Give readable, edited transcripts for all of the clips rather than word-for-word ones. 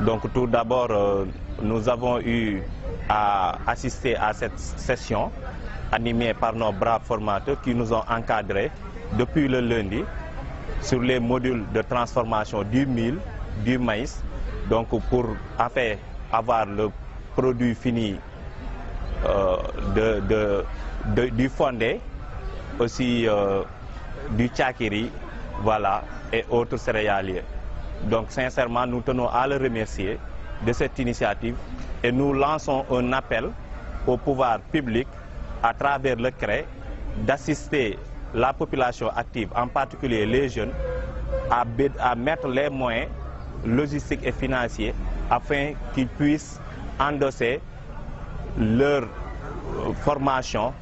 Donc tout d'abord, nous avons eu à assister à cette session animée par nos braves formateurs qui nous ont encadrés depuis le lundi sur les modules de transformation du mil, du maïs, donc pour avoir le produit fini du fondé, aussi du tchakiri, voilà, et autres céréaliers. Donc sincèrement, nous tenons à le remercier de cette initiative et nous lançons un appel au pouvoir public à travers le CREI d'assister la population active, en particulier les jeunes, à mettre les moyens logistiques et financiers afin qu'ils puissent endosser leur formation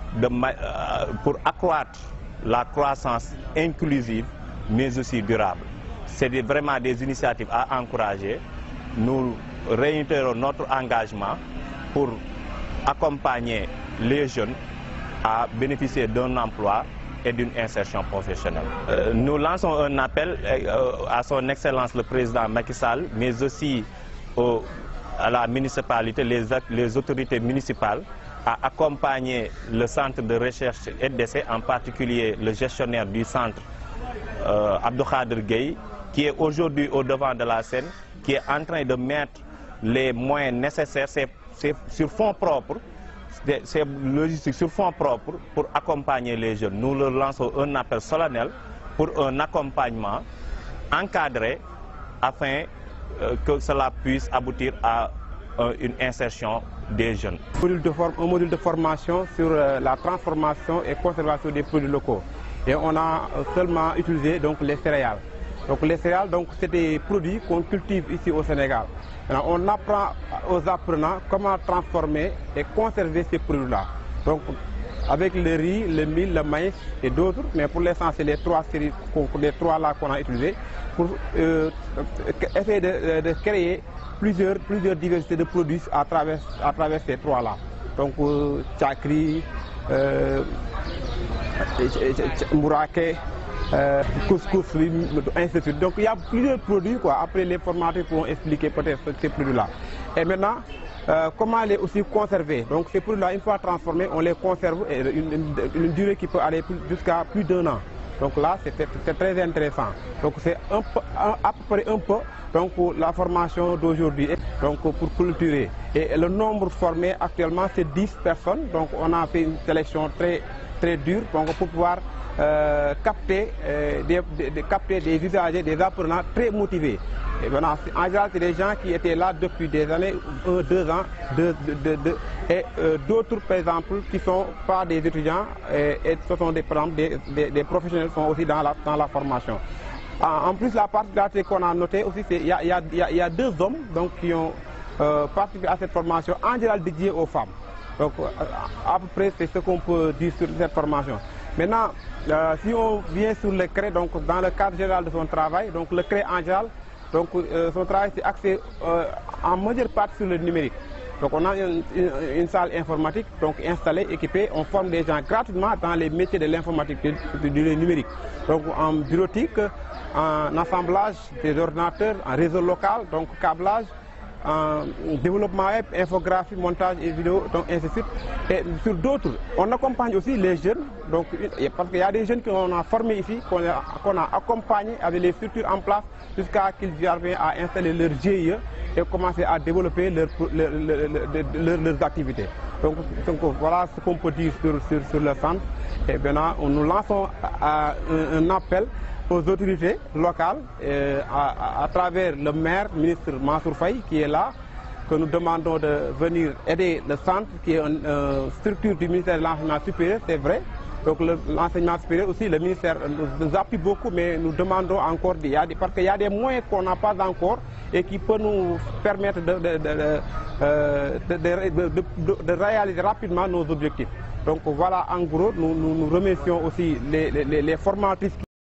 pour accroître la croissance inclusive mais aussi durable. C'est vraiment des initiatives à encourager. Nous réitérons notre engagement pour accompagner les jeunes à bénéficier d'un emploi et d'une insertion professionnelle. Nous lançons un appel à son Excellence le Président Macky Sall, mais aussi à la municipalité, les autorités municipales, à accompagner le centre de recherche et d'essai, en particulier le gestionnaire du centre, Abdou Khader Gueye, qui est aujourd'hui au devant de la scène, qui est en train de mettre les moyens nécessaires, sur fonds propres, c'est logistique sur fonds propres pour accompagner les jeunes. Nous leur lançons un appel solennel pour un accompagnement encadré afin que cela puisse aboutir à une insertion des jeunes. Un module de formation sur la transformation et conservation des produits locaux. Et on a seulement utilisé donc, les céréales. Donc les céréales, c'est des produits qu'on cultive ici au Sénégal. Alors, on apprend aux apprenants comment transformer et conserver ces produits-là. Donc avec le riz, le mil, le maïs et d'autres, mais pour l'essentiel, les trois séries, les trois là qu'on a utilisés, pour essayer de créer plusieurs diversités de produits à travers ces trois là. Donc tchakri, mourake, couscous, ainsi de suite. Donc il y a plusieurs produits, quoi. Après les formateurs pourront expliquer peut-être ces produits-là. Et maintenant, comment les aussi conserver. Donc ces produits-là, une fois transformés, on les conserve et une durée qui peut aller jusqu'à plus d'1 an. Donc là, c'est très intéressant. Donc c'est à peu près un peu donc, la formation d'aujourd'hui, donc pour culturer. Et le nombre formé actuellement, c'est 10 personnes. Donc on a fait une sélection très dure donc, pour pouvoir capter des usagers, des apprenants très motivés. Et maintenant, en général, c'est des gens qui étaient là depuis des années, 2 ans, et d'autres, par exemple, qui ne sont pas des étudiants, et ce sont des professionnels qui sont aussi dans la formation. En plus, la particularité qu'on a notée aussi, c'est qu'il y a 2 hommes donc, qui ont participé à cette formation, en général dédiée aux femmes. Donc, à peu près, c'est ce qu'on peut dire sur cette formation. Maintenant, si on vient sur le CREI, donc dans le cadre général de son travail, donc le CREI en général, donc son travail c'est axé en majeure partie sur le numérique. Donc on a une salle informatique donc installée, équipée, on forme des gens gratuitement dans les métiers de l'informatique, du numérique. Donc en bureautique, en assemblage des ordinateurs, en réseau local, donc câblage, en développement web, infographie, montage et vidéo, donc ainsi de suite. Et sur d'autres, on accompagne aussi les jeunes, donc, parce qu'il y a des jeunes qu'on a formés ici, qu'on a accompagnés avec les structures en place jusqu'à qu'ils viennent à installer leur GIE et commencer à développer leurs activités. Donc voilà ce qu'on peut dire sur le centre. Et maintenant, nous lançons un appel aux autorités locales à travers le maire, ministre Mansour Faye, qui est là, que nous demandons de venir aider le centre, qui est une structure du ministère de l'Enseignement supérieur, c'est vrai. Donc l'enseignement supérieur aussi, le ministère nous appuie beaucoup, mais nous demandons encore, parce qu'il y a des moyens qu'on n'a pas encore et qui peuvent nous permettre de réaliser rapidement nos objectifs. Donc voilà, en gros, nous remercions aussi les formatrices